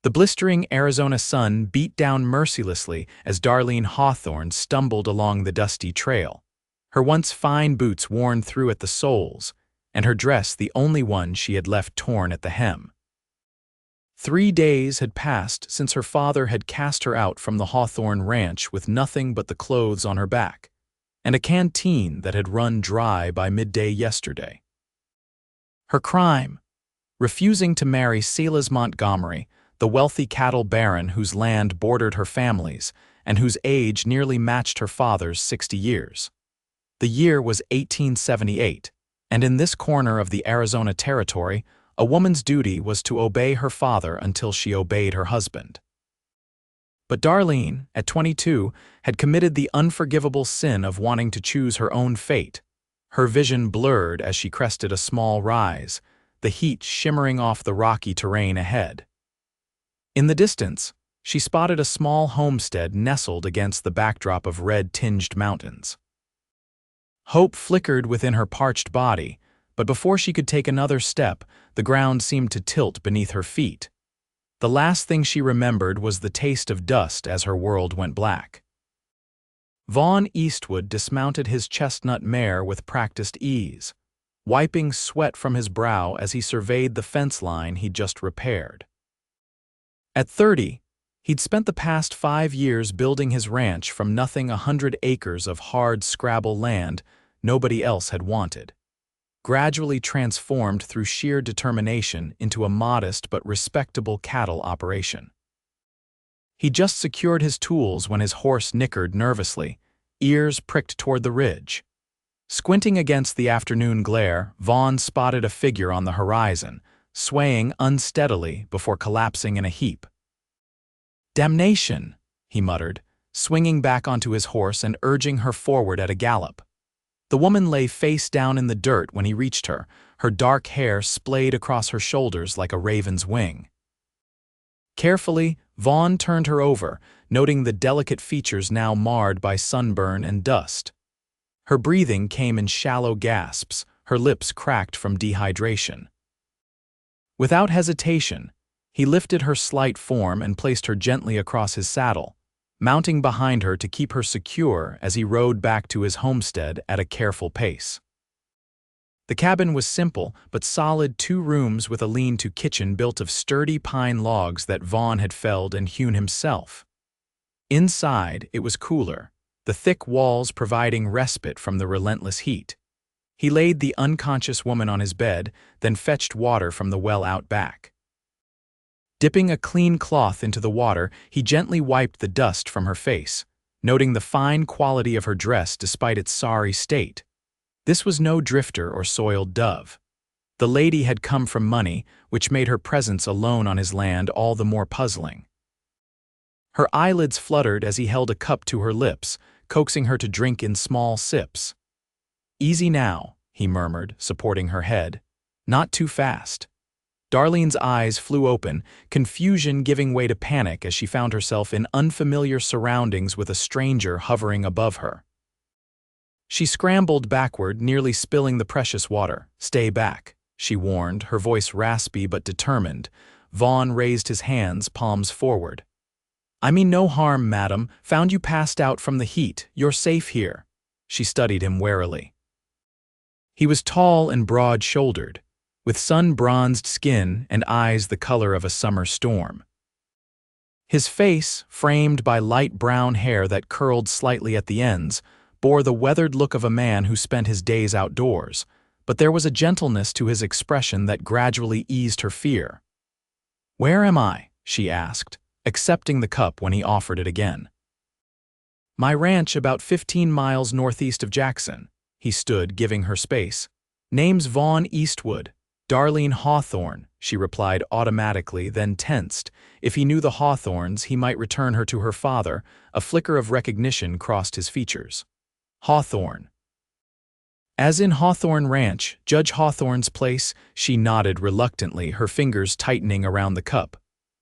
The blistering Arizona sun beat down mercilessly as Darlene Hawthorne stumbled along the dusty trail, her once fine boots worn through at the soles, and her dress the only one she had left torn at the hem. 3 days had passed since her father had cast her out from the Hawthorne ranch with nothing but the clothes on her back, and a canteen that had run dry by midday yesterday. Her crime: refusing to marry Silas Montgomery, the wealthy cattle baron whose land bordered her family's and whose age nearly matched her father's 60 years. The year was 1878, and in this corner of the Arizona Territory, a woman's duty was to obey her father until she obeyed her husband. But Darlene, at 22, had committed the unforgivable sin of wanting to choose her own fate, her vision blurred as she crested a small rise, the heat shimmering off the rocky terrain ahead. In the distance, she spotted a small homestead nestled against the backdrop of red-tinged mountains. Hope flickered within her parched body, but before she could take another step, the ground seemed to tilt beneath her feet. The last thing she remembered was the taste of dust as her world went black. Vaughn Eastwood dismounted his chestnut mare with practiced ease, wiping sweat from his brow as he surveyed the fence line he'd just repaired. At 30, he'd spent the past 5 years building his ranch from nothing 100 acres of hard scrabble land nobody else had wanted, gradually transformed through sheer determination into a modest but respectable cattle operation. He just secured his tools when his horse nickered nervously, ears pricked toward the ridge. Squinting against the afternoon glare, Vaughn spotted a figure on the horizon, swaying unsteadily before collapsing in a heap. "Damnation!" he muttered, swinging back onto his horse and urging her forward at a gallop. The woman lay face down in the dirt when he reached her, her dark hair splayed across her shoulders like a raven's wing. Carefully, Vaughn turned her over, noting the delicate features now marred by sunburn and dust. Her breathing came in shallow gasps, her lips cracked from dehydration. Without hesitation, he lifted her slight form and placed her gently across his saddle, mounting behind her to keep her secure as he rode back to his homestead at a careful pace. The cabin was simple but solid, 2 rooms with a lean-to kitchen built of sturdy pine logs that Vaughn had felled and hewn himself. Inside, it was cooler, the thick walls providing respite from the relentless heat. He laid the unconscious woman on his bed, then fetched water from the well out back. Dipping a clean cloth into the water, he gently wiped the dust from her face, noting the fine quality of her dress despite its sorry state. This was no drifter or soiled dove. The lady had come from money, which made her presence alone on his land all the more puzzling. Her eyelids fluttered as he held a cup to her lips, coaxing her to drink in small sips. "Easy now," he murmured, supporting her head. "Not too fast." Darlene's eyes flew open, confusion giving way to panic as she found herself in unfamiliar surroundings with a stranger hovering above her. She scrambled backward, nearly spilling the precious water. "Stay back," she warned, her voice raspy but determined. Vaughn raised his hands, palms forward. "I mean no harm, madam. Found you passed out from the heat. You're safe here." She studied him warily. He was tall and broad-shouldered, with sun-bronzed skin and eyes the color of a summer storm. His face, framed by light brown hair that curled slightly at the ends, bore the weathered look of a man who spent his days outdoors, but there was a gentleness to his expression that gradually eased her fear. "Where am I?" she asked, accepting the cup when he offered it again. "My ranch about 15 miles northeast of Jackson." He stood, giving her space. "Name's Vaughn Eastwood. Darlene Hawthorne," she replied automatically, then tensed. If he knew the Hawthornes, he might return her to her father. A flicker of recognition crossed his features. "Hawthorne." "As in Hawthorne Ranch, Judge Hawthorne's place?" She nodded reluctantly, her fingers tightening around the cup.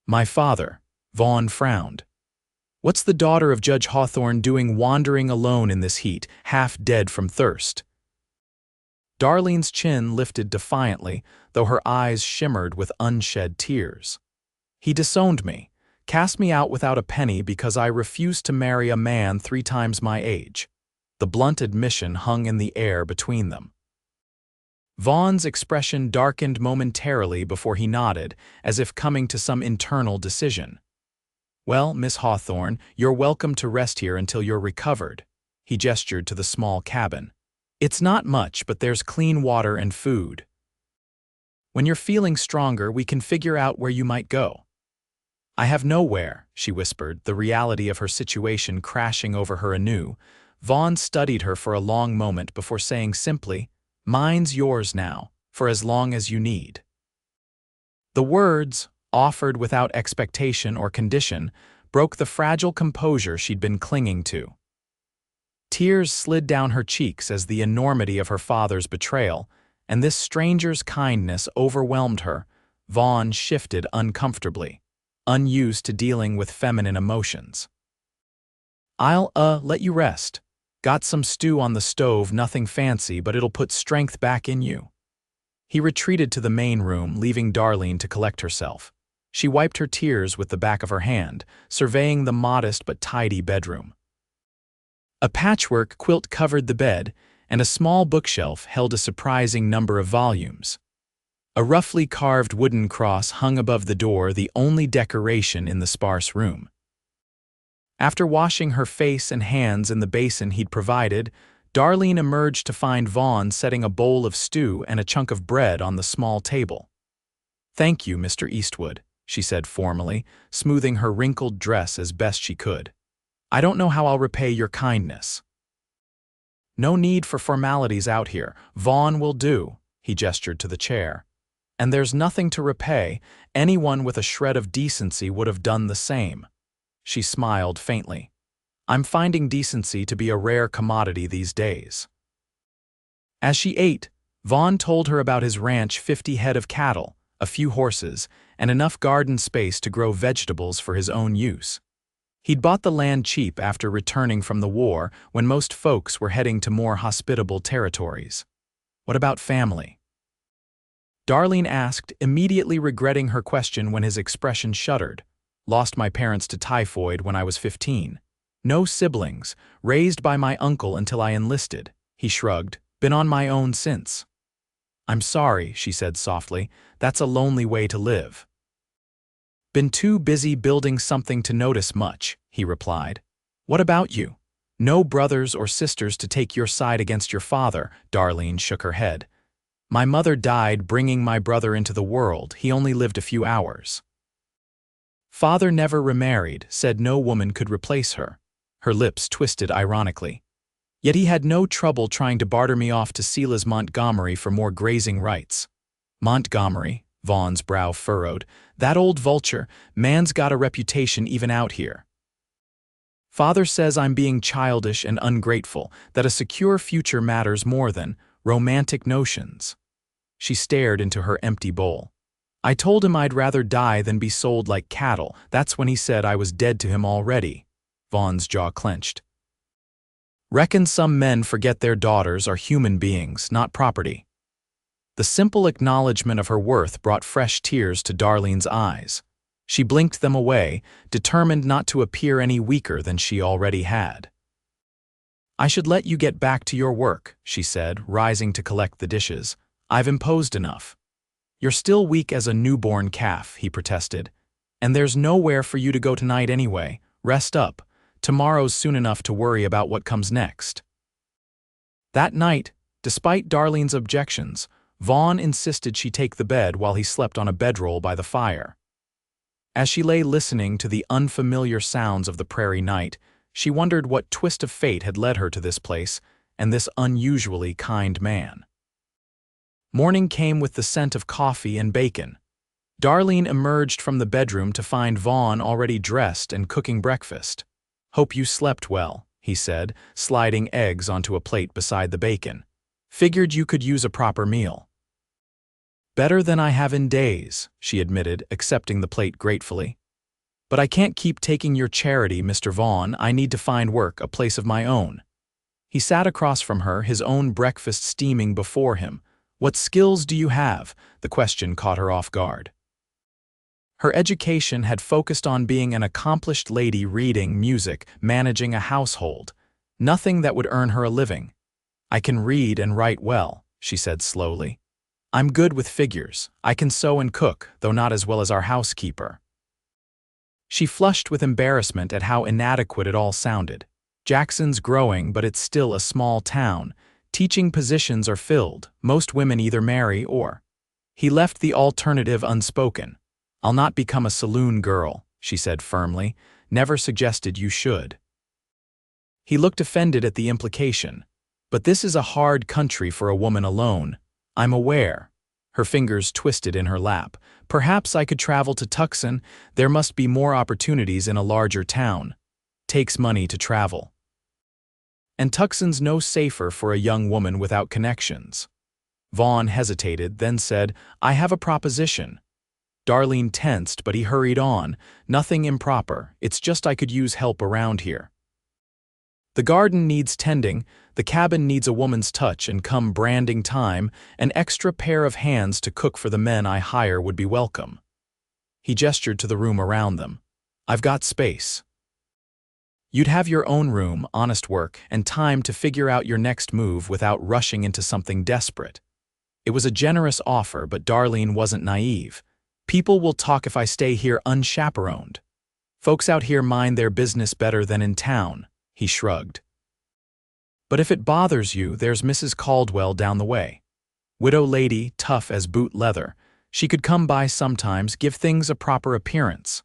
"My father." Vaughn frowned. "What's the daughter of Judge Hawthorne doing wandering alone in this heat, half dead from thirst?" Darlene's chin lifted defiantly, though her eyes shimmered with unshed tears. He disowned me, cast me out without a penny because I refused to marry a man 3 times my age. The blunt admission hung in the air between them. Vaughn's expression darkened momentarily before he nodded, as if coming to some internal decision. "Well, Miss Hawthorne, you're welcome to rest here until you're recovered." He gestured to the small cabin. "It's not much, but there's clean water and food. When you're feeling stronger, we can figure out where you might go." "I have nowhere," she whispered, the reality of her situation crashing over her anew. Vaughn studied her for a long moment before saying simply, "Mine's yours now, for as long as you need." The words, offered without expectation or condition, broke the fragile composure she'd been clinging to. Tears slid down her cheeks as the enormity of her father's betrayal and this stranger's kindness overwhelmed her. Vaughn shifted uncomfortably, unused to dealing with feminine emotions. "I'll, let you rest. Got some stew on the stove, nothing fancy, but it'll put strength back in you." He retreated to the main room, leaving Darlene to collect herself. She wiped her tears with the back of her hand, surveying the modest but tidy bedroom. A patchwork quilt covered the bed, and a small bookshelf held a surprising number of volumes. A roughly carved wooden cross hung above the door, the only decoration in the sparse room. After washing her face and hands in the basin he'd provided, Darlene emerged to find Vaughn setting a bowl of stew and a chunk of bread on the small table. "Thank you, Mr. Eastwood," she said formally, smoothing her wrinkled dress as best she could. "I don't know how I'll repay your kindness." "No need for formalities out here. Vaughn will do," he gestured to the chair. "And there's nothing to repay. Anyone with a shred of decency would have done the same." She smiled faintly. "I'm finding decency to be a rare commodity these days." As she ate, Vaughn told her about his ranch, 50 head of cattle, a few horses, and enough garden space to grow vegetables for his own use. He'd bought the land cheap after returning from the war, when most folks were heading to more hospitable territories. "What about family?" Darlene asked, immediately regretting her question when his expression shuddered. "Lost my parents to typhoid when I was 15. No siblings, raised by my uncle until I enlisted." He shrugged. "Been on my own since." "I'm sorry," she said softly. "That's a lonely way to live." "Been too busy building something to notice much," he replied. "What about you? No brothers or sisters to take your side against your father?" Darlene shook her head. "My mother died bringing my brother into the world. He only lived a few hours. Father never remarried, said no woman could replace her." Her lips twisted ironically. "Yet he had no trouble trying to barter me off to Silas Montgomery for more grazing rights." "Montgomery?" Vaughn's brow furrowed. "That old vulture, man's got a reputation even out here." "Father says I'm being childish and ungrateful, that a secure future matters more than romantic notions." She stared into her empty bowl. "I told him I'd rather die than be sold like cattle. That's when he said I was dead to him already." Vaughn's jaw clenched. "Reckon some men forget their daughters are human beings, not property." The simple acknowledgement of her worth brought fresh tears to Darlene's eyes. She blinked them away, determined not to appear any weaker than she already had. "I should let you get back to your work," she said, rising to collect the dishes. "I've imposed enough." "You're still weak as a newborn calf," he protested. "And there's nowhere for you to go tonight anyway. Rest up. Tomorrow's soon enough to worry about what comes next." That night, despite Darlene's objections, Vaughn insisted she take the bed while he slept on a bedroll by the fire. As she lay listening to the unfamiliar sounds of the prairie night, she wondered what twist of fate had led her to this place and this unusually kind man. Morning came with the scent of coffee and bacon. Darlene emerged from the bedroom to find Vaughn already dressed and cooking breakfast. "Hope you slept well," he said, sliding eggs onto a plate beside the bacon. "Figured you could use a proper meal." "Better than I have in days," she admitted, accepting the plate gratefully. "But I can't keep taking your charity, Mr. Vaughn. I need to find work, a place of my own." He sat across from her, his own breakfast steaming before him. "What skills do you have?" The question caught her off guard. Her education had focused on being an accomplished lady reading, music, managing a household. Nothing that would earn her a living. "I can read and write well," she said slowly. "I'm good with figures. I can sew and cook, though not as well as our housekeeper." She flushed with embarrassment at how inadequate it all sounded. Jackson's growing, but it's still a small town. Teaching positions are filled. Most women either marry or... He left the alternative unspoken. "I'll not become a saloon girl," she said firmly. "Never suggested you should." He looked offended at the implication. "But this is a hard country for a woman alone. I'm aware." Her fingers twisted in her lap. "Perhaps I could travel to Tucson. There must be more opportunities in a larger town. Takes money to travel. And Tucson's no safer for a young woman without connections." Vaughn hesitated, then said, "I have a proposition." Darlene tensed, but he hurried on. "Nothing improper. It's just I could use help around here. The garden needs tending, the cabin needs a woman's touch, and come branding time, an extra pair of hands to cook for the men I hire would be welcome." He gestured to the room around them. "I've got space. You'd have your own room, honest work, and time to figure out your next move without rushing into something desperate." It was a generous offer, but Darlene wasn't naive. "People will talk if I stay here unchaperoned. Folks out here mind their business better than in town." He shrugged. "But if it bothers you, there's Mrs. Caldwell down the way. Widow lady, tough as boot leather. She could come by sometimes, give things a proper appearance."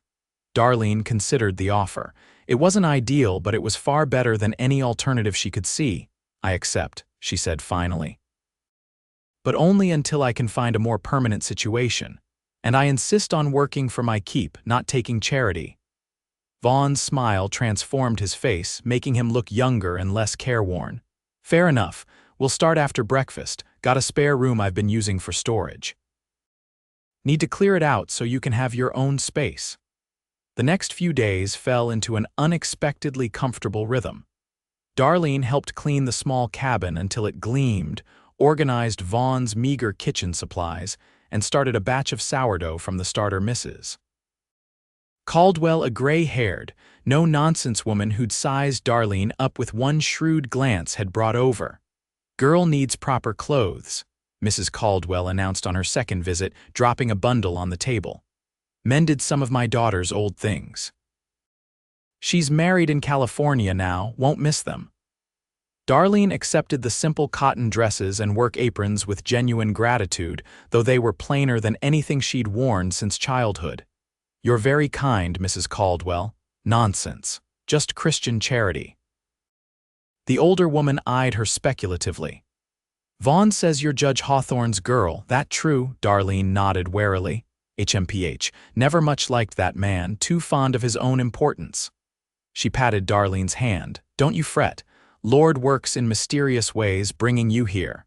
Darlene considered the offer. It wasn't ideal, but it was far better than any alternative she could see. "I accept," she said finally. "But only until I can find a more permanent situation. And I insist on working for my keep, not taking charity." Vaughn's smile transformed his face, making him look younger and less careworn. "Fair enough. We'll start after breakfast. Got a spare room I've been using for storage. Need to clear it out so you can have your own space." The next few days fell into an unexpectedly comfortable rhythm. Darlene helped clean the small cabin until it gleamed, organized Vaughn's meager kitchen supplies, and started a batch of sourdough from the starter misses. Caldwell, a gray-haired, no-nonsense woman who'd sized Darlene up with one shrewd glance, had brought over. "Girl needs proper clothes," Mrs. Caldwell announced on her second visit, dropping a bundle on the table. "Mended some of my daughter's old things. She's married in California now, won't miss them." Darlene accepted the simple cotton dresses and work aprons with genuine gratitude, though they were plainer than anything she'd worn since childhood. "You're very kind, Mrs. Caldwell." "Nonsense. Just Christian charity." The older woman eyed her speculatively. "Vaughn says you're Judge Hawthorne's girl. That true?" Darlene nodded warily. HMPH. Never much liked that man, too fond of his own importance. She patted Darlene's hand. "Don't you fret. Lord works in mysterious ways, bringing you here.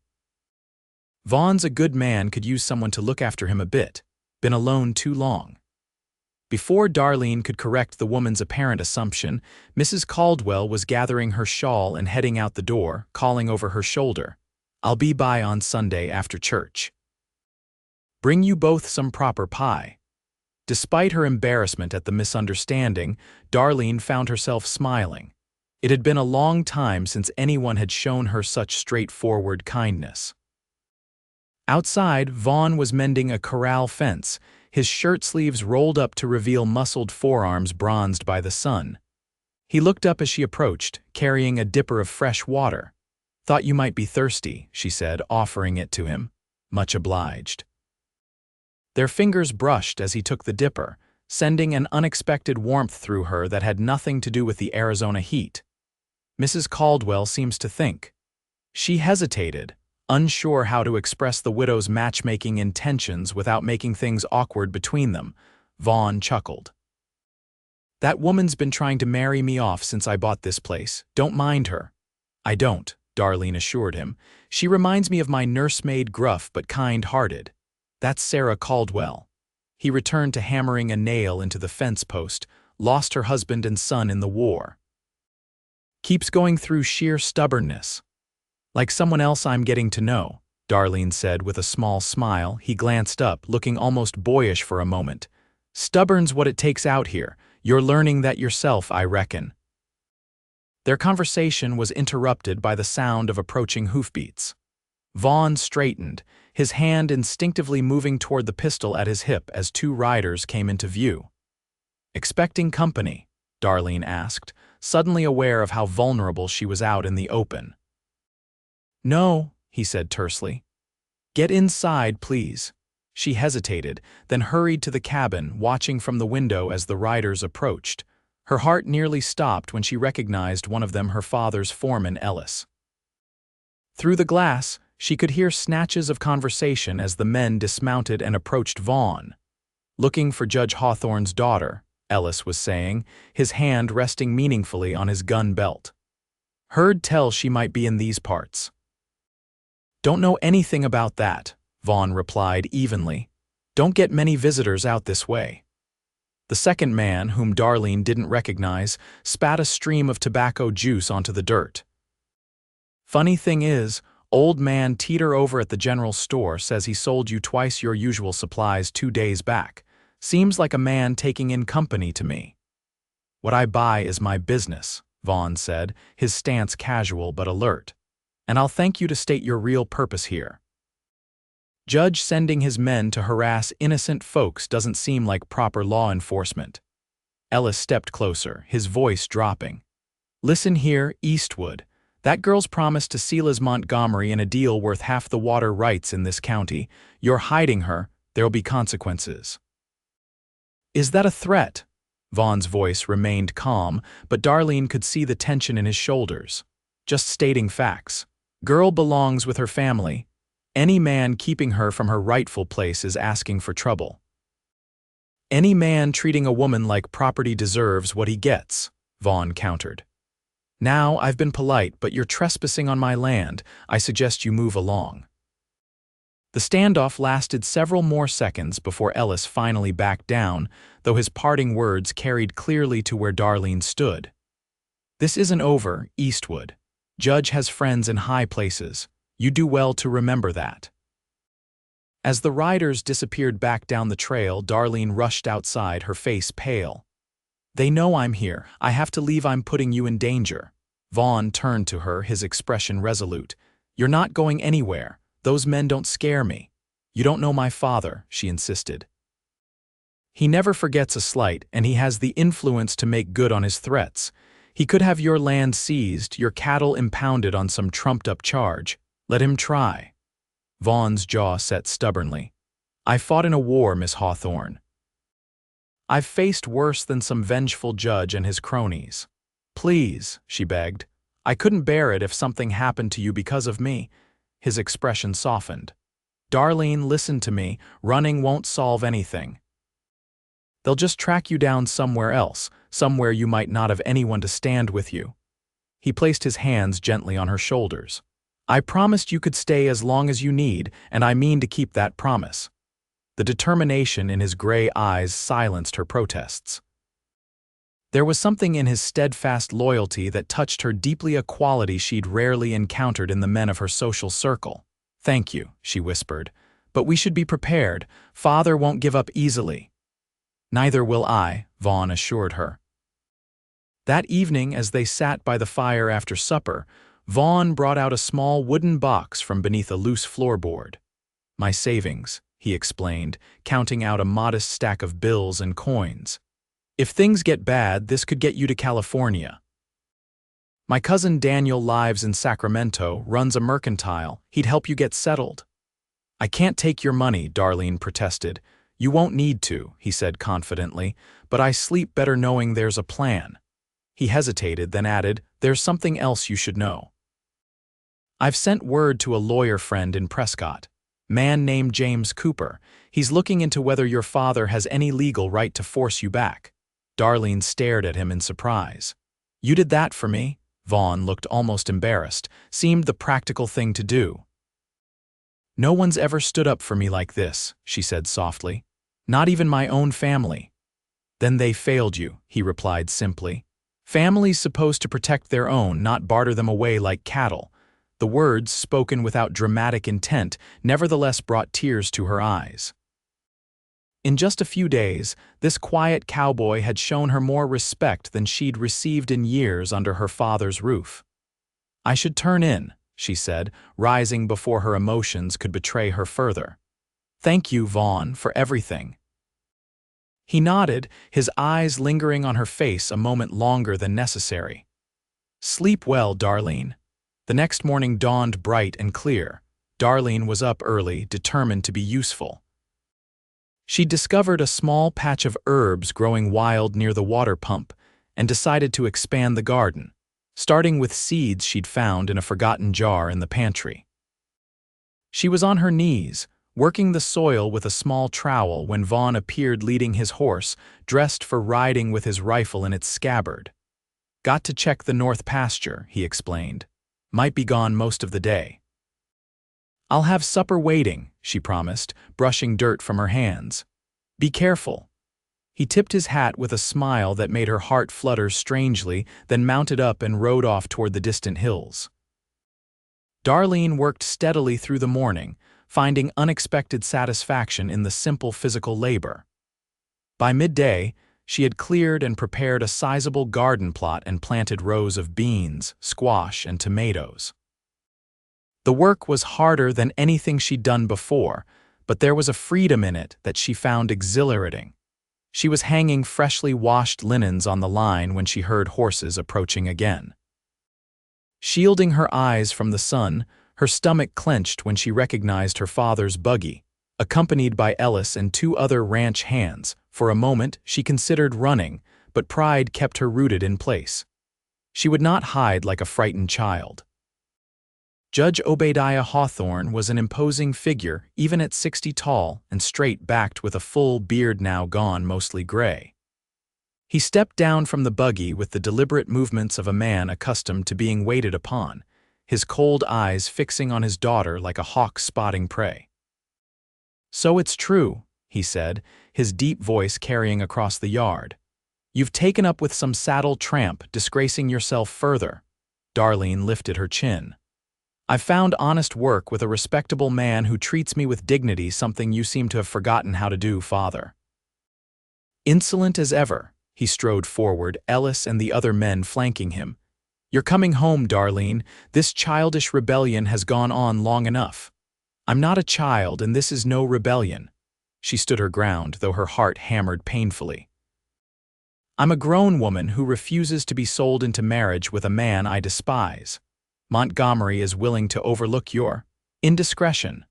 Vaughn's a good man, could use someone to look after him a bit. Been alone too long." Before Darlene could correct the woman's apparent assumption, Mrs. Caldwell was gathering her shawl and heading out the door, calling over her shoulder, "I'll be by on Sunday after church. Bring you both some proper pie." Despite her embarrassment at the misunderstanding, Darlene found herself smiling. It had been a long time since anyone had shown her such straightforward kindness. Outside, Vaughn was mending a corral fence, his shirt sleeves rolled up to reveal muscled forearms bronzed by the sun. He looked up as she approached, carrying a dipper of fresh water. "Thought you might be thirsty," she said, offering it to him. "Much obliged." Their fingers brushed as he took the dipper, sending an unexpected warmth through her that had nothing to do with the Arizona heat. "Mrs. Caldwell seems to think." She hesitated, unsure how to express the widow's matchmaking intentions without making things awkward between them. Vaughn chuckled. "That woman's been trying to marry me off since I bought this place. Don't mind her." "I don't," Darlene assured him. "She reminds me of my nursemaid, gruff but kind-hearted. That's Sarah Caldwell." He returned to hammering a nail into the fence post, lost her husband and son in the war. "Keeps going through sheer stubbornness. Like someone else I'm getting to know," Darlene said with a small smile. He glanced up, looking almost boyish for a moment. Stubborn's what it takes out here. You're learning that yourself, I reckon." Their conversation was interrupted by the sound of approaching hoofbeats. Vaughn straightened, his hand instinctively moving toward the pistol at his hip as two riders came into view. "Expecting company?" Darlene asked, suddenly aware of how vulnerable she was out in the open. "No," he said tersely. "Get inside, please." She hesitated, then hurried to the cabin, watching from the window as the riders approached. Her heart nearly stopped when she recognized one of them, her father's foreman, Ellis. Through the glass, she could hear snatches of conversation as the men dismounted and approached Vaughn. "Looking for Judge Hawthorne's daughter," Ellis was saying, his hand resting meaningfully on his gun belt. "Heard tell she might be in these parts." "Don't know anything about that," Vaughn replied evenly. "Don't get many visitors out this way." The second man, whom Darlene didn't recognize, spat a stream of tobacco juice onto the dirt. "Funny thing is, old man Teeter over at the general store says he sold you twice your usual supplies 2 days back. Seems like a man taking in company to me." "What I buy is my business," Vaughn said, his stance casual but alert. "And I'll thank you to state your real purpose here." Judge sending his men to harass innocent folks doesn't seem like proper law enforcement. Ellis stepped closer, his voice dropping. "Listen here, Eastwood. That girl's promised to Silas Montgomery in a deal worth half the water rights in this county. You're hiding her, there'll be consequences." "Is that a threat?" Vaughn's voice remained calm, but Darlene could see the tension in his shoulders. "Just stating facts. Girl belongs with her family. Any man keeping her from her rightful place is asking for trouble." "Any man treating a woman like property deserves what he gets," Vaughn countered. "Now, I've been polite, but you're trespassing on my land. I suggest you move along." The standoff lasted several more seconds before Ellis finally backed down, though his parting words carried clearly to where Darlene stood. "This isn't over, Eastwood. Judge has friends in high places. You do well to remember that." As the riders disappeared back down the trail, Darlene rushed outside, her face pale. "They know I'm here. I have to leave. I'm putting you in danger." Vaughn turned to her, his expression resolute. "You're not going anywhere. Those men don't scare me." "You don't know my father," she insisted. "He never forgets a slight, and he has the influence to make good on his threats. He could have your land seized, your cattle impounded on some trumped-up charge. Let him try." Vaughn's jaw set stubbornly. "I fought in a war, Miss Hawthorne. I've faced worse than some vengeful judge and his cronies. Please," she begged. "I couldn't bear it if something happened to you because of me." His expression softened. "Darlene, listen to me. Running won't solve anything. They'll just track you down somewhere else, somewhere you might not have anyone to stand with you." He placed his hands gently on her shoulders. "I promised you could stay as long as you need, and I mean to keep that promise." The determination in his gray eyes silenced her protests. There was something in his steadfast loyalty that touched her deeply, a quality she'd rarely encountered in the men of her social circle. "Thank you," she whispered, "but we should be prepared. Father won't give up easily." "Neither will I," Vaughn assured her. That evening, as they sat by the fire after supper, Vaughn brought out a small wooden box from beneath a loose floorboard. "My savings," he explained, counting out a modest stack of bills and coins. "If things get bad, this could get you to California. My cousin Daniel lives in Sacramento, runs a mercantile. He'd help you get settled." "I can't take your money," Darlene protested. "You won't need to," he said confidently, "but I sleep better knowing there's a plan." He hesitated, then added, "There's something else you should know. I've sent word to a lawyer friend in Prescott. Man named James Cooper. He's looking into whether your father has any legal right to force you back." Darlene stared at him in surprise. "You did that for me?" Vaughn looked almost embarrassed. "Seemed the practical thing to do." "No one's ever stood up for me like this," she said softly. "Not even my own family." "Then they failed you," he replied simply. "Family's supposed to protect their own, not barter them away like cattle." The words, spoken without dramatic intent, nevertheless brought tears to her eyes. In just a few days, this quiet cowboy had shown her more respect than she'd received in years under her father's roof. "I should turn in," she said, rising before her emotions could betray her further. "Thank you, Vaughn, for everything." He nodded, his eyes lingering on her face a moment longer than necessary. "Sleep well, Darlene." The next morning dawned bright and clear. Darlene was up early, determined to be useful. She discovered a small patch of herbs growing wild near the water pump and decided to expand the garden, starting with seeds she'd found in a forgotten jar in the pantry. She was on her knees, working the soil with a small trowel when Vaughn appeared leading his horse, dressed for riding with his rifle in its scabbard. "Got to check the north pasture," he explained. "Might be gone most of the day." "I'll have supper waiting," she promised, brushing dirt from her hands. "Be careful." He tipped his hat with a smile that made her heart flutter strangely, then mounted up and rode off toward the distant hills. Darlene worked steadily through the morning, finding unexpected satisfaction in the simple physical labor. By midday, she had cleared and prepared a sizable garden plot and planted rows of beans, squash, and tomatoes. The work was harder than anything she'd done before, but there was a freedom in it that she found exhilarating. She was hanging freshly washed linens on the line when she heard horses approaching again. Shielding her eyes from the sun, her stomach clenched when she recognized her father's buggy, accompanied by Ellis and two other ranch hands. For a moment, she considered running, but pride kept her rooted in place. She would not hide like a frightened child. Judge Obadiah Hawthorne was an imposing figure, even at 60 tall and straight-backed with a full beard now gone mostly gray. He stepped down from the buggy with the deliberate movements of a man accustomed to being waited upon, his cold eyes fixing on his daughter like a hawk spotting prey. "So it's true," he said, his deep voice carrying across the yard. "You've taken up with some saddle tramp, disgracing yourself further." Darlene lifted her chin. "I've found honest work with a respectable man who treats me with dignity, something you seem to have forgotten how to do, father." Insolent as ever, he strode forward, Ellis and the other men flanking him. "You're coming home, Darlene. This childish rebellion has gone on long enough." "I'm not a child, and this is no rebellion." She stood her ground, though her heart hammered painfully. "I'm a grown woman who refuses to be sold into marriage with a man I despise. Montgomery is willing to overlook your indiscretion."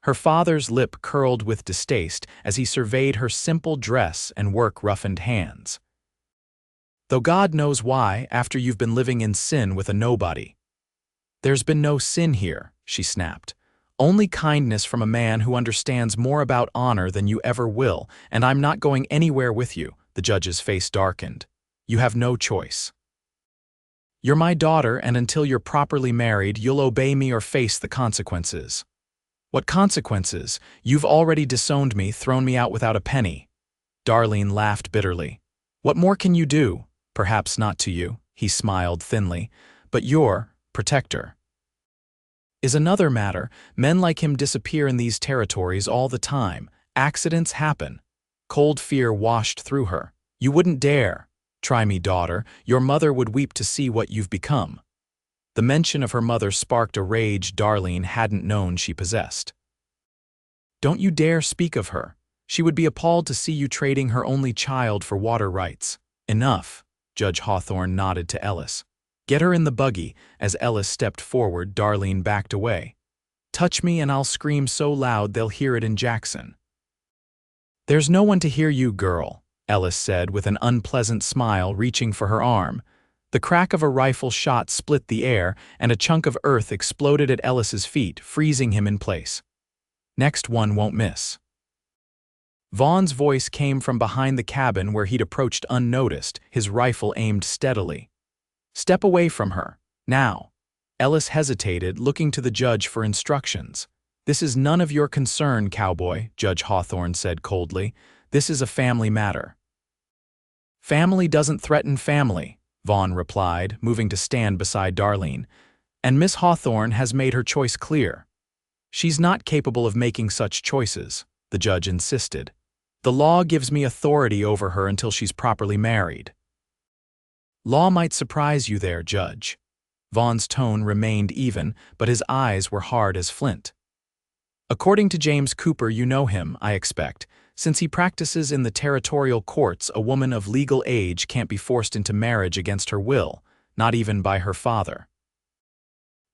Her father's lip curled with distaste as he surveyed her simple dress and work-roughened hands. "Though God knows why, after you've been living in sin with a nobody." "There's been no sin here," she snapped. "Only kindness from a man who understands more about honor than you ever will, and I'm not going anywhere with you." The judge's face darkened. "You have no choice. You're my daughter, and until you're properly married, you'll obey me or face the consequences." "What consequences? You've already disowned me, thrown me out without a penny." Darlene laughed bitterly. "What more can you do? Perhaps not to you," he smiled thinly, "but your protector is another matter. Men like him disappear in these territories all the time. Accidents happen." Cold fear washed through her. "You wouldn't dare. Try me, daughter. Your mother would weep to see what you've become." The mention of her mother sparked a rage Darlene hadn't known she possessed. "Don't you dare speak of her. She would be appalled to see you trading her only child for water rights." "Enough," Judge Hawthorne nodded to Ellis. "Get her in the buggy." As Ellis stepped forward, Darlene backed away. "Touch me and I'll scream so loud they'll hear it in Jackson." "There's no one to hear you, girl," Ellis said with an unpleasant smile, reaching for her arm. The crack of a rifle shot split the air, and a chunk of earth exploded at Ellis's feet, freezing him in place. "Next one won't miss." Vaughn's voice came from behind the cabin where he'd approached unnoticed, his rifle aimed steadily. "Step away from her, now." Ellis hesitated, looking to the judge for instructions. "This is none of your concern, Cowboy," Judge Hawthorne said coldly. "This is a family matter." "Family doesn't threaten family," Vaughn replied, moving to stand beside Darlene. "And Miss Hawthorne has made her choice clear." "She's not capable of making such choices," the judge insisted. The law gives me authority over her until she's properly married. Law might surprise you there, Judge. Vaughn's tone remained even, but his eyes were hard as flint. According to James Cooper, you know him, I expect. Since he practices in the territorial courts, a woman of legal age can't be forced into marriage against her will, not even by her father.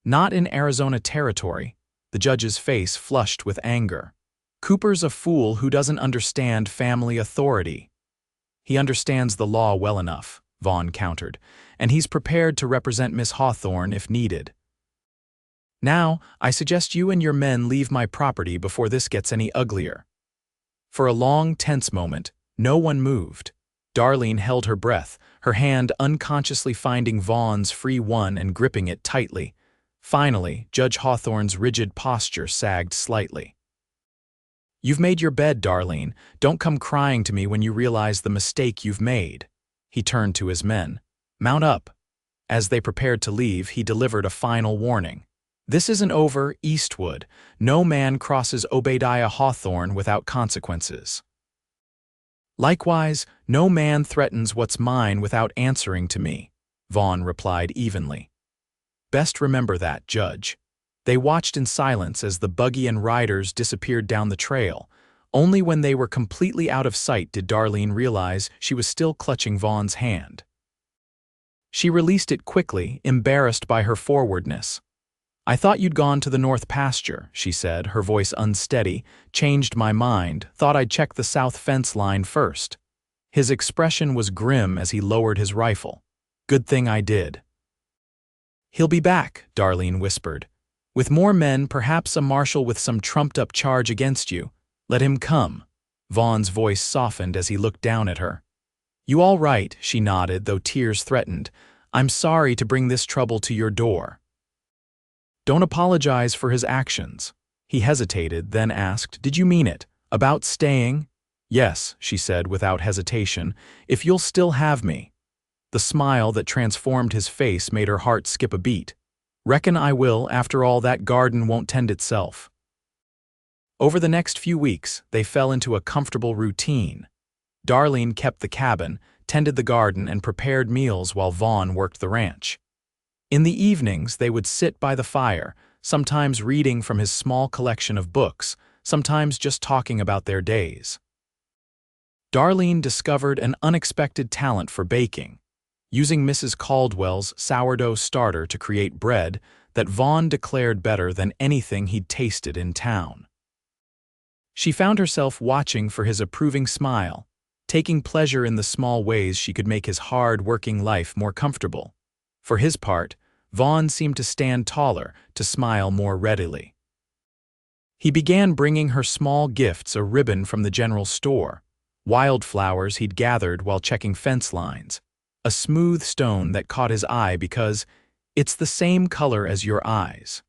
Not in Arizona territory. The judge's face flushed with anger. Cooper's a fool who doesn't understand family authority. He understands the law well enough, Vaughn countered, and he's prepared to represent Miss Hawthorne if needed. Now, I suggest you and your men leave my property before this gets any uglier. For a long, tense moment, no one moved. Darlene held her breath, her hand unconsciously finding Vaughn's free one and gripping it tightly. Finally, Judge Hawthorne's rigid posture sagged slightly. You've made your bed, Darlene. Don't come crying to me when you realize the mistake you've made. He turned to his men. Mount up. As they prepared to leave, he delivered a final warning. This isn't over, Eastwood. No man crosses Obadiah Hawthorne without consequences. Likewise, no man threatens what's mine without answering to me, Vaughn replied evenly. Best remember that, Judge. They watched in silence as the buggy and riders disappeared down the trail. Only when they were completely out of sight did Darlene realize she was still clutching Vaughn's hand. She released it quickly, embarrassed by her forwardness. I thought you'd gone to the north pasture, she said, her voice unsteady. Changed my mind, thought I'd check the south fence line first. His expression was grim as he lowered his rifle. Good thing I did. He'll be back, Darlene whispered. With more men, perhaps a marshal with some trumped-up charge against you. Let him come. Vaughn's voice softened as he looked down at her. You all right, she nodded, though tears threatened. I'm sorry to bring this trouble to your door. Don't apologize for his actions. He hesitated, then asked, Did you mean it? About staying? Yes, she said without hesitation, if you'll still have me. The smile that transformed his face made her heart skip a beat. Reckon I will, after all, that garden won't tend itself. Over the next few weeks, they fell into a comfortable routine. Darlene kept the cabin, tended the garden, and prepared meals while Vaughn worked the ranch. In the evenings, they would sit by the fire, sometimes reading from his small collection of books, sometimes just talking about their days. Darlene discovered an unexpected talent for baking, using Mrs. Caldwell's sourdough starter to create bread that Vaughn declared better than anything he'd tasted in town. She found herself watching for his approving smile, taking pleasure in the small ways she could make his hard-working life more comfortable. For his part, Vaughn seemed to stand taller, to smile more readily. He began bringing her small gifts, a ribbon from the general store, wildflowers he'd gathered while checking fence lines, a smooth stone that caught his eye because it's the same color as your eyes.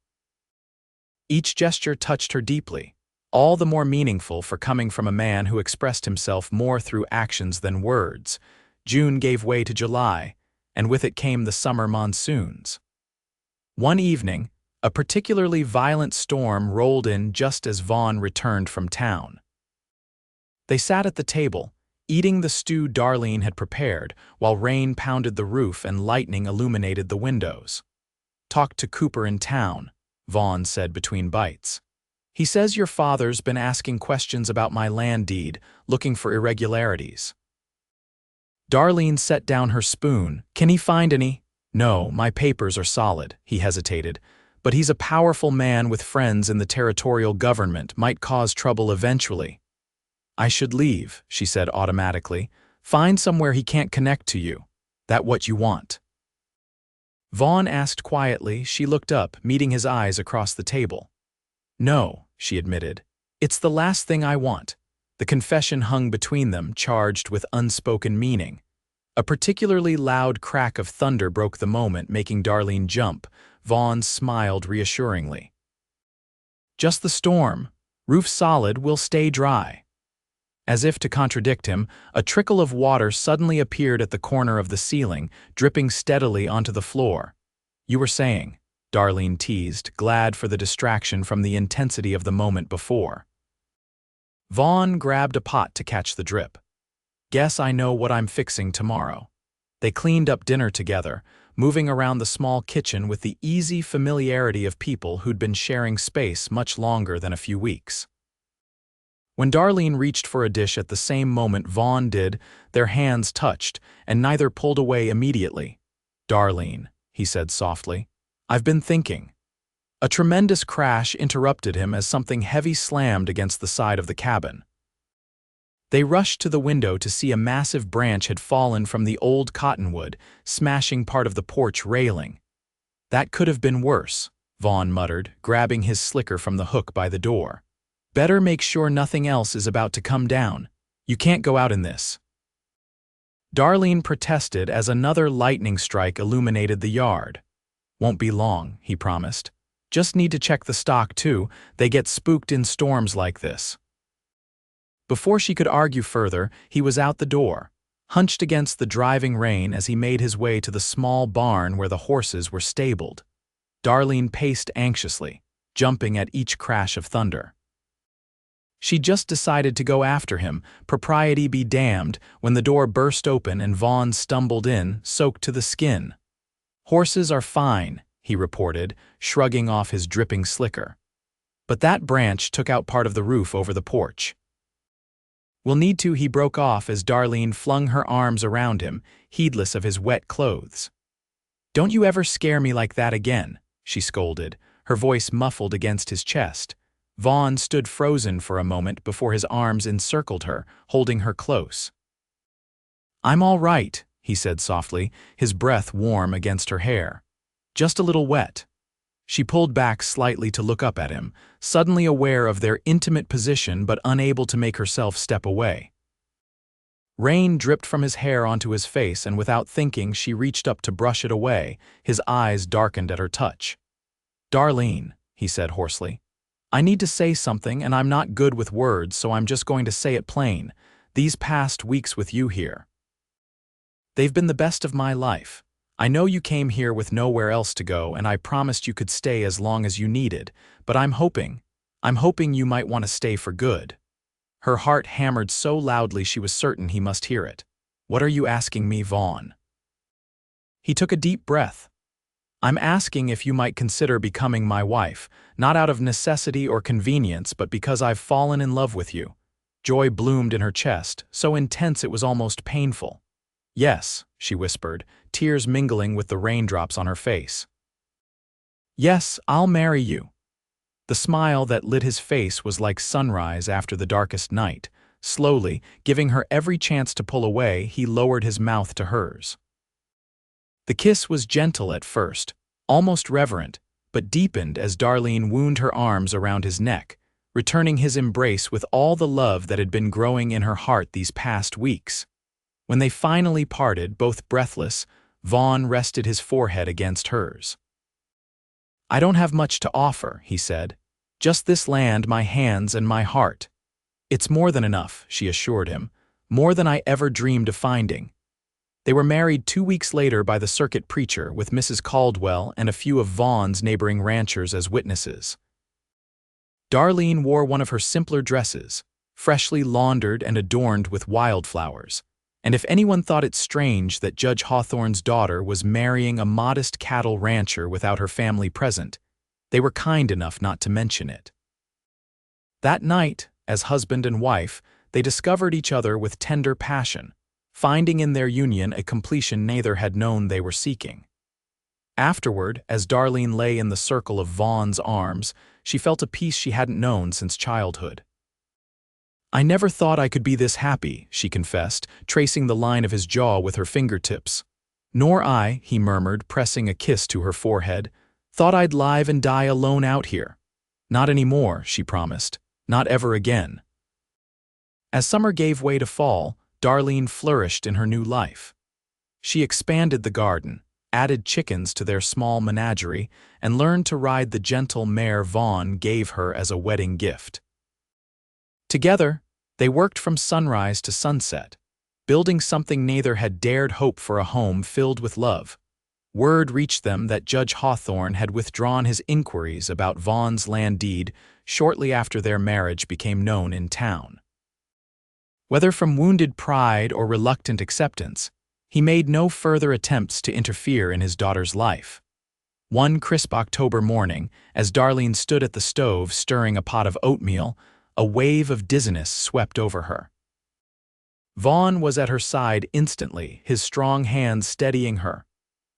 Each gesture touched her deeply, all the more meaningful for coming from a man who expressed himself more through actions than words. June gave way to July, and with it came the summer monsoons. One evening, a particularly violent storm rolled in just as Vaughn returned from town. They sat at the table, eating the stew Darlene had prepared, while rain pounded the roof and lightning illuminated the windows. Talked to Cooper in town, Vaughn said between bites. He says your father's been asking questions about my land deed, looking for irregularities. Darlene set down her spoon. Can he find any? No, my papers are solid, he hesitated. But he's a powerful man with friends in the territorial government, might cause trouble eventually. I should leave, she said automatically. Find somewhere he can't connect to you. That what you want? Vaughn asked quietly. She looked up, meeting his eyes across the table. No, she admitted. It's the last thing I want. The confession hung between them, charged with unspoken meaning. A particularly loud crack of thunder broke the moment, making Darlene jump. Vaughn smiled reassuringly. Just the storm. Roof solid, will stay dry. As if to contradict him, a trickle of water suddenly appeared at the corner of the ceiling, dripping steadily onto the floor. You were saying, Darlene teased, glad for the distraction from the intensity of the moment before. Vaughn grabbed a pot to catch the drip. Guess I know what I'm fixing tomorrow. They cleaned up dinner together, moving around the small kitchen with the easy familiarity of people who'd been sharing space much longer than a few weeks. When Darlene reached for a dish at the same moment Vaughn did, their hands touched, and neither pulled away immediately. "Darlene," he said softly, "I've been thinking." A tremendous crash interrupted him as something heavy slammed against the side of the cabin. They rushed to the window to see a massive branch had fallen from the old cottonwood, smashing part of the porch railing. "That could have been worse," Vaughn muttered, grabbing his slicker from the hook by the door. "Better make sure nothing else is about to come down. You can't go out in this." Darlene protested as another lightning strike illuminated the yard. "Won't be long," he promised. "Just need to check the stock too. They get spooked in storms like this." Before she could argue further, he was out the door, hunched against the driving rain as he made his way to the small barn where the horses were stabled. Darlene paced anxiously, jumping at each crash of thunder. She just decided to go after him, propriety be damned, when the door burst open and Vaughn stumbled in, soaked to the skin. "Horses are fine," he reported, shrugging off his dripping slicker. "But that branch took out part of the roof over the porch." "We'll need to," he broke off as Darlene flung her arms around him, heedless of his wet clothes. "Don't you ever scare me like that again," she scolded, her voice muffled against his chest. Vaughn stood frozen for a moment before his arms encircled her, holding her close. "I'm all right," he said softly, his breath warm against her hair. "Just a little wet." She pulled back slightly to look up at him, suddenly aware of their intimate position but unable to make herself step away. Rain dripped from his hair onto his face, and without thinking she reached up to brush it away, his eyes darkened at her touch. "Darlene," he said hoarsely, "I need to say something and I'm not good with words, so I'm just going to say it plain. These past weeks with you here, they've been the best of my life. I know you came here with nowhere else to go, and I promised you could stay as long as you needed, but I'm hoping you might want to stay for good." Her heart hammered so loudly she was certain he must hear it. "What are you asking me, Vaughn?" He took a deep breath. "I'm asking if you might consider becoming my wife, not out of necessity or convenience, but because I've fallen in love with you." Joy bloomed in her chest, so intense it was almost painful. "Yes," she whispered, tears mingling with the raindrops on her face. "Yes, I'll marry you." The smile that lit his face was like sunrise after the darkest night. Slowly, giving her every chance to pull away, he lowered his mouth to hers. The kiss was gentle at first, almost reverent, but deepened as Darlene wound her arms around his neck, returning his embrace with all the love that had been growing in her heart these past weeks. When they finally parted, both breathless, Vaughn rested his forehead against hers. "I don't have much to offer," he said. "Just this land, my hands, and my heart." "It's more than enough," she assured him, "more than I ever dreamed of finding." They were married 2 weeks later by the circuit preacher, with Mrs. Caldwell and a few of Vaughn's neighboring ranchers as witnesses. Darlene wore one of her simpler dresses, freshly laundered and adorned with wildflowers, and if anyone thought it strange that Judge Hawthorne's daughter was marrying a modest cattle rancher without her family present, they were kind enough not to mention it. That night, as husband and wife, they discovered each other with tender passion, finding in their union a completion neither had known they were seeking. Afterward, as Darlene lay in the circle of Vaughn's arms, she felt a peace she hadn't known since childhood. "I never thought I could be this happy," she confessed, tracing the line of his jaw with her fingertips. "Nor I," he murmured, pressing a kiss to her forehead. "Thought I'd live and die alone out here." "Not anymore," she promised. "Not ever again." As summer gave way to fall, Darlene flourished in her new life. She expanded the garden, added chickens to their small menagerie, and learned to ride the gentle mare Vaughn gave her as a wedding gift. Together, they worked from sunrise to sunset, building something neither had dared hope for: a home filled with love. Word reached them that Judge Hawthorne had withdrawn his inquiries about Vaughn's land deed shortly after their marriage became known in town. Whether from wounded pride or reluctant acceptance, he made no further attempts to interfere in his daughter's life. One crisp October morning, as Darlene stood at the stove stirring a pot of oatmeal, a wave of dizziness swept over her. Vaughn was at her side instantly, his strong hands steadying her.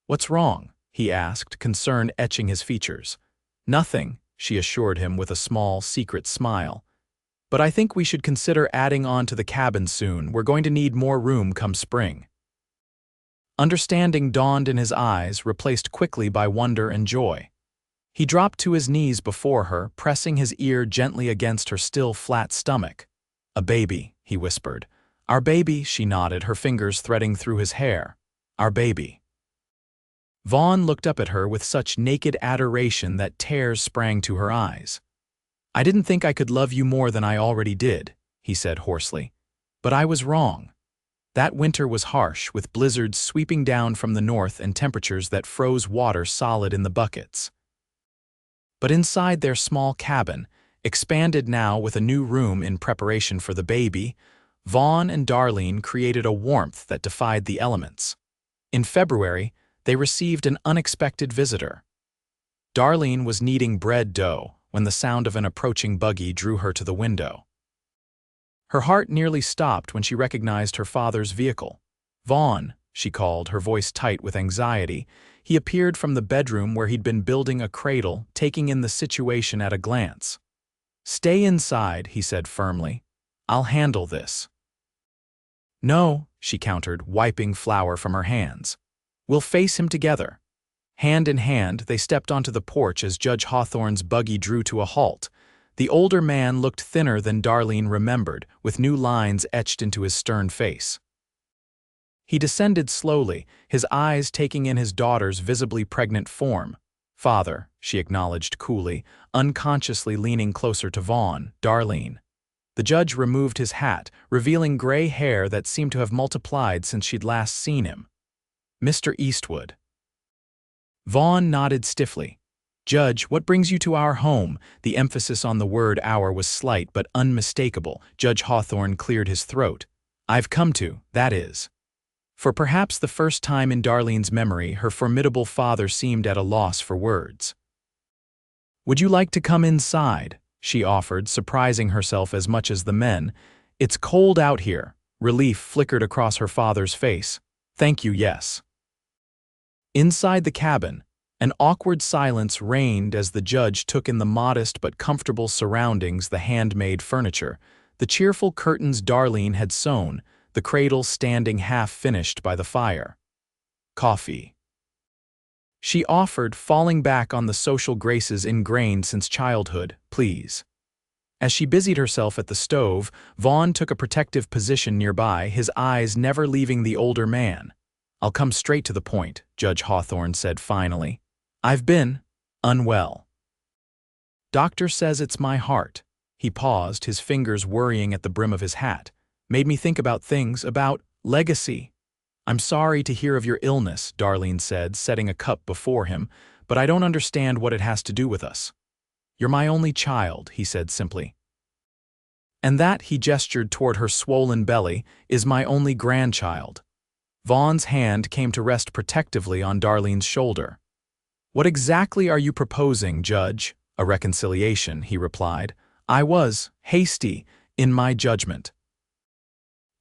"What's wrong?" he asked, concern etching his features. "Nothing," she assured him with a small, secret smile. "But I think we should consider adding on to the cabin soon. We're going to need more room come spring." Understanding dawned in his eyes, replaced quickly by wonder and joy. He dropped to his knees before her, pressing his ear gently against her still flat stomach. "A baby," he whispered. "Our baby," she nodded, her fingers threading through his hair. "Our baby." Vaughn looked up at her with such naked adoration that tears sprang to her eyes. "I didn't think I could love you more than I already did," he said hoarsely. "But I was wrong." That winter was harsh, with blizzards sweeping down from the north and temperatures that froze water solid in the buckets. But inside their small cabin, expanded now with a new room in preparation for the baby, Vaughn and Darlene created a warmth that defied the elements. In February, they received an unexpected visitor. Darlene was kneading bread dough when the sound of an approaching buggy drew her to the window. Her heart nearly stopped when she recognized her father's vehicle. "Vaughn," she called, her voice tight with anxiety. He appeared from the bedroom where he'd been building a cradle, taking in the situation at a glance. "Stay inside," he said firmly. "I'll handle this." "No," she countered, wiping flour from her hands. "We'll face him together." Hand in hand, they stepped onto the porch as Judge Hawthorne's buggy drew to a halt. The older man looked thinner than Darlene remembered, with new lines etched into his stern face. He descended slowly, his eyes taking in his daughter's visibly pregnant form. "Father," she acknowledged coolly, unconsciously leaning closer to Vaughn. "Darlene." The judge removed his hat, revealing gray hair that seemed to have multiplied since she'd last seen him. "Mr. Eastwood." Vaughn nodded stiffly. "Judge, what brings you to our home?" The emphasis on the word "our" was slight but unmistakable. Judge Hawthorne cleared his throat. "I've come to, that is." For perhaps the first time in Darlene's memory, her formidable father seemed at a loss for words. "Would you like to come inside?" she offered, surprising herself as much as the men. "It's cold out here." Relief flickered across her father's face. "Thank you, yes." Inside the cabin, an awkward silence reigned as the judge took in the modest but comfortable surroundings, the handmade furniture, the cheerful curtains Darlene had sewn, the cradle standing half-finished by the fire. "Coffee," she offered, falling back on the social graces ingrained since childhood. "Please." As she busied herself at the stove, Vaughn took a protective position nearby, his eyes never leaving the older man. "I'll come straight to the point," Judge Hawthorne said finally. "I've been unwell. Doctor says it's my heart." He paused, his fingers worrying at the brim of his hat. "Made me think about things, about legacy." "I'm sorry to hear of your illness," Darlene said, setting a cup before him, "but I don't understand what it has to do with us." "You're my only child," he said simply. "And that," he gestured toward her swollen belly, "is my only grandchild." Vaughn's hand came to rest protectively on Darlene's shoulder. "What exactly are you proposing, Judge?" "A reconciliation," he replied. "I was hasty in my judgment.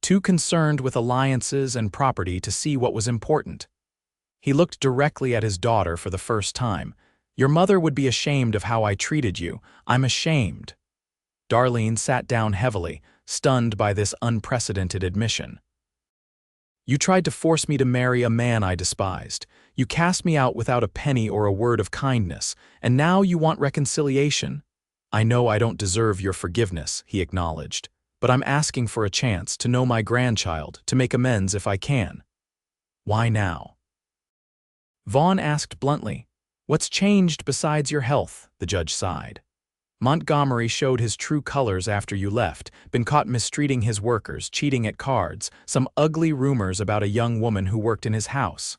Too concerned with alliances and property to see what was important." He looked directly at his daughter for the first time. "Your mother would be ashamed of how I treated you. I'm ashamed." Darlene sat down heavily, stunned by this unprecedented admission. "You tried to force me to marry a man I despised. You cast me out without a penny or a word of kindness, and now you want reconciliation?" "I know I don't deserve your forgiveness," he acknowledged, "but I'm asking for a chance to know my grandchild, to make amends if I can." "Why now?" Vaughn asked bluntly. "What's changed besides your health?" The judge sighed. "Montgomery showed his true colors after you left, been caught mistreating his workers, cheating at cards, some ugly rumors about a young woman who worked in his house."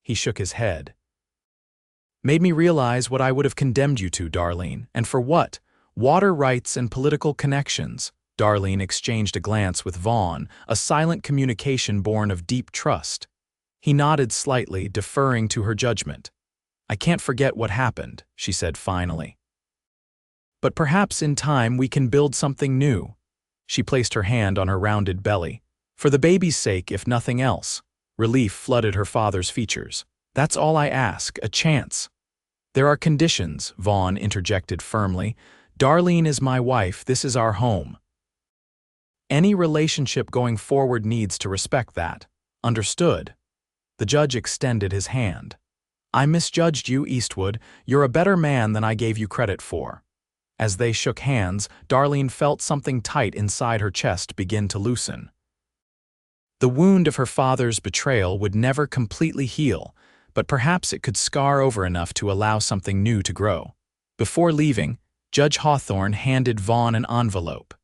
He shook his head. "Made me realize what I would have condemned you to, Darlene, and for what? Water rights and political connections. Darlene exchanged a glance with Vaughn, a silent communication born of deep trust. He nodded slightly, deferring to her judgment. "I can't forget what happened," she said finally. "But perhaps in time we can build something new." She placed her hand on her rounded belly. "For the baby's sake, if nothing else." Relief flooded her father's features. "That's all I ask, a chance." "There are conditions," Vaughn interjected firmly. "Darlene is my wife, this is our home. Any relationship going forward needs to respect that. Understood?" The judge extended his hand. "I misjudged you, Eastwood. You're a better man than I gave you credit for." As they shook hands, Darlene felt something tight inside her chest begin to loosen. The wound of her father's betrayal would never completely heal, but perhaps it could scar over enough to allow something new to grow. Before leaving, Judge Hawthorne handed Vaughn an envelope.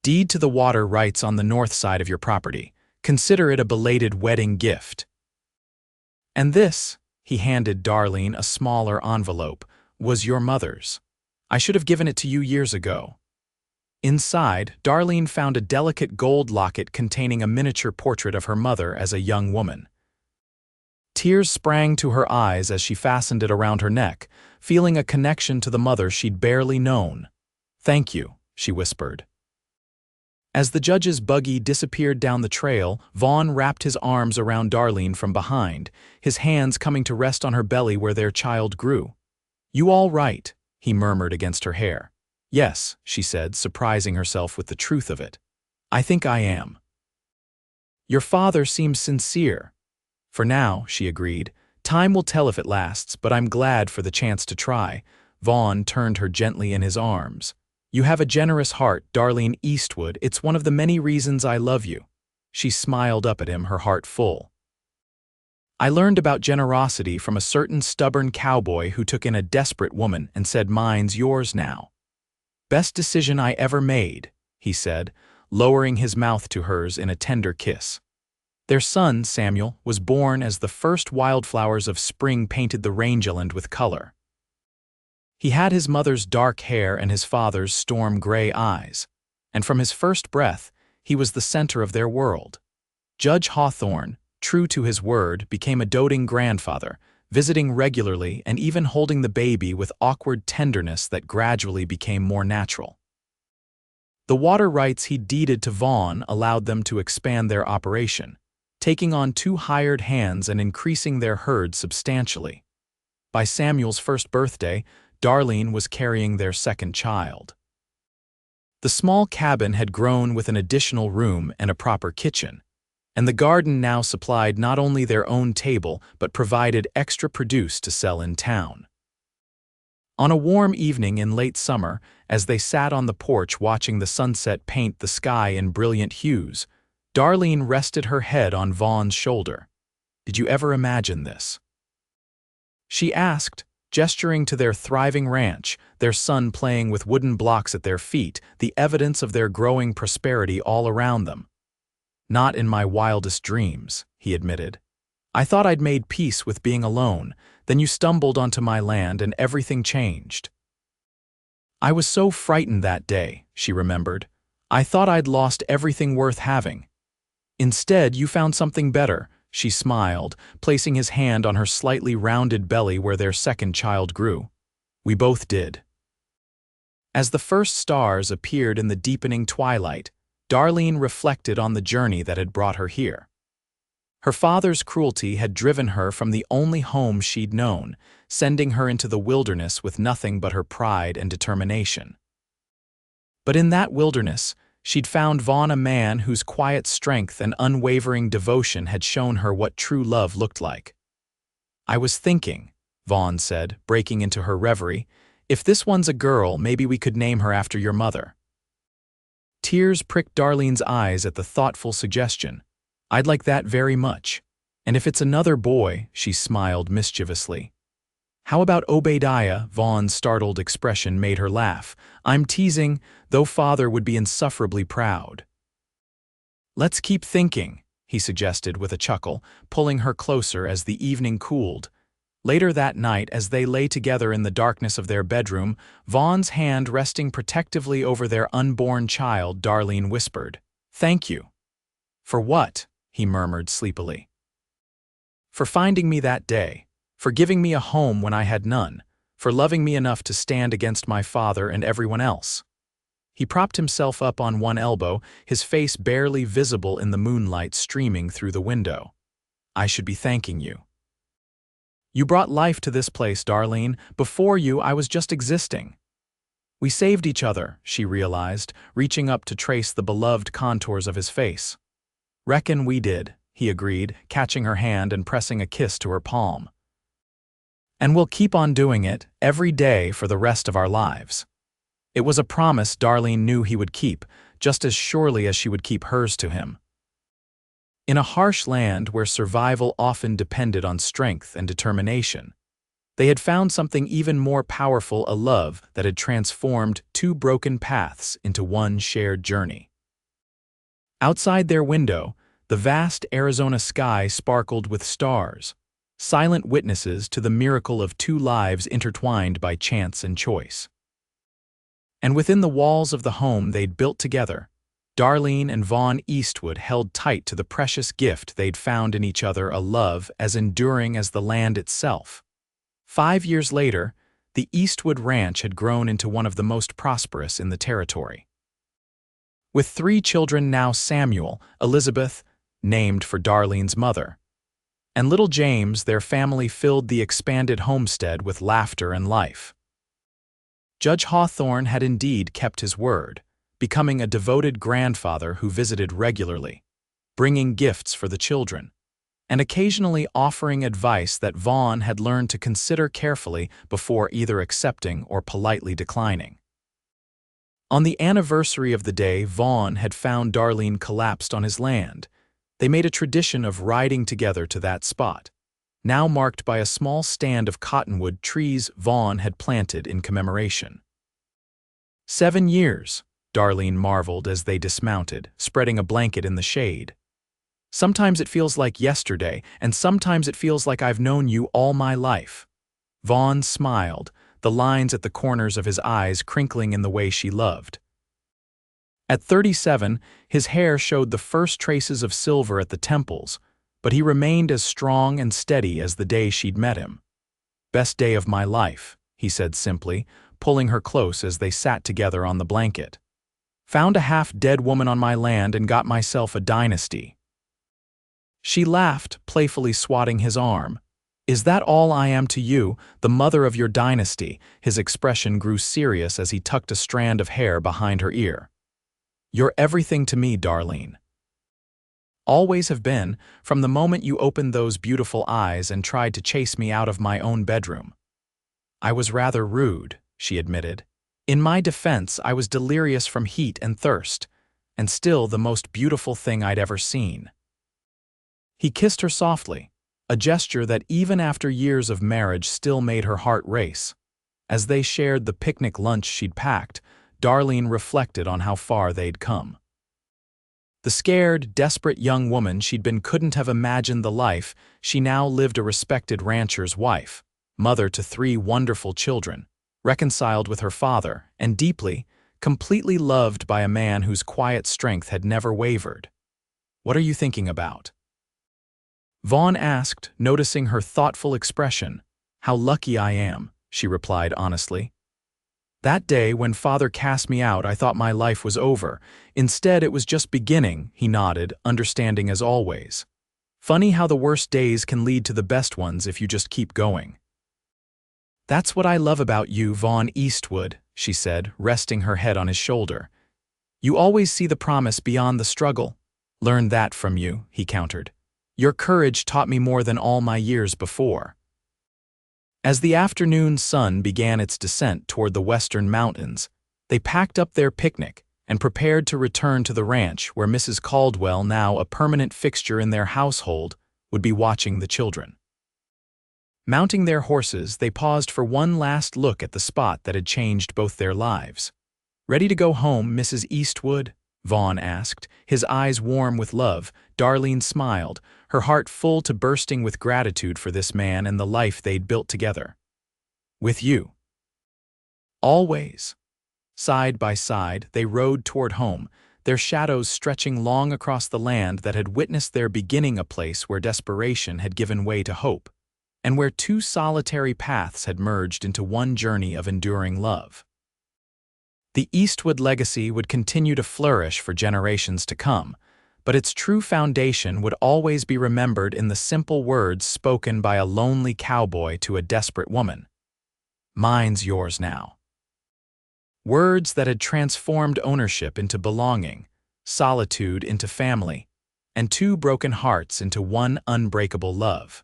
"Deed to the water rights on the north side of your property. Consider it a belated wedding gift." "And this," he handed Darlene a smaller envelope, "was your mother's. I should have given it to you years ago." Inside, Darlene found a delicate gold locket containing a miniature portrait of her mother as a young woman. Tears sprang to her eyes as she fastened it around her neck, feeling a connection to the mother she'd barely known. "Thank you," she whispered. As the judge's buggy disappeared down the trail, Vaughn wrapped his arms around Darlene from behind, his hands coming to rest on her belly where their child grew. "You all right?" he murmured against her hair. "Yes," she said, surprising herself with the truth of it. "I think I am." "Your father seems sincere." "For now," she agreed. "Time will tell if it lasts, but I'm glad for the chance to try." Vaughn turned her gently in his arms. "You have a generous heart, Darlene Eastwood. It's one of the many reasons I love you." She smiled up at him, her heart full. "I learned about generosity from a certain stubborn cowboy who took in a desperate woman and said, 'Mine's yours now.' Best decision I ever made," he said, lowering his mouth to hers in a tender kiss. Their son, Samuel, was born as the first wildflowers of spring painted the rangeland with color. He had his mother's dark hair and his father's storm-gray eyes, and from his first breath, he was the center of their world. Judge Hawthorne, true to his word, became a doting grandfather, visiting regularly and even holding the baby with awkward tenderness that gradually became more natural. The water rights he deeded to Vaughn allowed them to expand their operation, taking on 2 hired hands and increasing their herd substantially. By Samuel's first birthday, Darlene was carrying their second child. The small cabin had grown with an additional room and a proper kitchen, and the garden now supplied not only their own table but provided extra produce to sell in town. On a warm evening in late summer, as they sat on the porch watching the sunset paint the sky in brilliant hues, Darlene rested her head on Vaughn's shoulder. "Did you ever imagine this?" she asked, gesturing to their thriving ranch, their son playing with wooden blocks at their feet, the evidence of their growing prosperity all around them. "Not in my wildest dreams," he admitted. "I thought I'd made peace with being alone, then you stumbled onto my land and everything changed." "I was so frightened that day," she remembered. "I thought I'd lost everything worth having. Instead, you found something better." She smiled, placing his hand on her slightly rounded belly where their second child grew. "We both did." As the first stars appeared in the deepening twilight, Darlene reflected on the journey that had brought her here. Her father's cruelty had driven her from the only home she'd known, sending her into the wilderness with nothing but her pride and determination. But in that wilderness, she'd found Vaughn a man whose quiet strength and unwavering devotion had shown her what true love looked like. "I was thinking," Vaughn said, breaking into her reverie, "if this one's a girl, maybe we could name her after your mother." Tears pricked Darlene's eyes at the thoughtful suggestion. "I'd like that very much. And if it's another boy," she smiled mischievously. "How about Obadiah?" Vaughn's startled expression made her laugh. "I'm teasing, though father would be insufferably proud." "Let's keep thinking," he suggested with a chuckle, pulling her closer as the evening cooled. Later that night, as they lay together in the darkness of their bedroom, Vaughn's hand resting protectively over their unborn child, Darlene whispered, "Thank you." "For what?" he murmured sleepily. "For finding me that day, for giving me a home when I had none, for loving me enough to stand against my father and everyone else." He propped himself up on one elbow, his face barely visible in the moonlight streaming through the window. "I should be thanking you. You brought life to this place, Darlene. Before you, I was just existing." "We saved each other," she realized, reaching up to trace the beloved contours of his face. "Reckon we did," he agreed, catching her hand and pressing a kiss to her palm. "And we'll keep on doing it, every day for the rest of our lives." It was a promise Darlene knew he would keep, just as surely as she would keep hers to him. In a harsh land where survival often depended on strength and determination, they had found something even more powerful, a love that had transformed two broken paths into one shared journey. Outside their window, the vast Arizona sky sparkled with stars, silent witnesses to the miracle of two lives intertwined by chance and choice. And within the walls of the home they'd built together, Darlene and Vaughn Eastwood held tight to the precious gift they'd found in each other, a love as enduring as the land itself. 5 years later, the Eastwood Ranch had grown into one of the most prosperous in the territory. With 3 children now, Samuel, Elizabeth, named for Darlene's mother, and little James, their family filled the expanded homestead with laughter and life. Judge Hawthorne had indeed kept his word, becoming a devoted grandfather who visited regularly, bringing gifts for the children, and occasionally offering advice that Vaughn had learned to consider carefully before either accepting or politely declining. On the anniversary of the day Vaughn had found Darlene collapsed on his land, they made a tradition of riding together to that spot, now marked by a small stand of cottonwood trees Vaughn had planted in commemoration. 7 years, Darlene marveled as they dismounted, spreading a blanket in the shade. "Sometimes it feels like yesterday, and sometimes it feels like I've known you all my life." Vaughn smiled, the lines at the corners of his eyes crinkling in the way she loved. At 37, his hair showed the first traces of silver at the temples, but he remained as strong and steady as the day she'd met him. "Best day of my life," he said simply, pulling her close as they sat together on the blanket. "Found a half-dead woman on my land and got myself a dynasty." She laughed, playfully swatting his arm. "Is that all I am to you, the mother of your dynasty?" His expression grew serious as he tucked a strand of hair behind her ear. "You're everything to me, Darlene. Always have been, from the moment you opened those beautiful eyes and tried to chase me out of my own bedroom." "I was rather rude," she admitted. "In my defense, I was delirious from heat and thirst, and still the most beautiful thing I'd ever seen." He kissed her softly, a gesture that even after years of marriage still made her heart race. As they shared the picnic lunch she'd packed, Darlene reflected on how far they'd come. The scared, desperate young woman she'd been couldn't have imagined the life she now lived, a respected rancher's wife, mother to 3 wonderful children, reconciled with her father, and deeply, completely loved by a man whose quiet strength had never wavered. "What are you thinking about?" Vaughn asked, noticing her thoughtful expression. "How lucky I am," she replied honestly. "That day when Father cast me out, I thought my life was over. Instead, it was just beginning," he nodded, understanding as always. "Funny how the worst days can lead to the best ones if you just keep going." "That's what I love about you, Vaughn Eastwood," she said, resting her head on his shoulder. "You always see the promise beyond the struggle." "Learned that from you," he countered. "Your courage taught me more than all my years before." As the afternoon sun began its descent toward the western mountains, they packed up their picnic and prepared to return to the ranch where Mrs. Caldwell, now a permanent fixture in their household, would be watching the children. Mounting their horses, they paused for one last look at the spot that had changed both their lives. "Ready to go home, Mrs. Eastwood?" Vaughn asked, his eyes warm with love. Darlene smiled, her heart full to bursting with gratitude for this man and the life they'd built together. With you. Always. Side by side, they rode toward home, their shadows stretching long across the land that had witnessed their beginning, a place where desperation had given way to hope, and where two solitary paths had merged into one journey of enduring love. The Eastwood legacy would continue to flourish for generations to come, but its true foundation would always be remembered in the simple words spoken by a lonely cowboy to a desperate woman. "Mine's yours now." Words that had transformed ownership into belonging, solitude into family, and two broken hearts into one unbreakable love.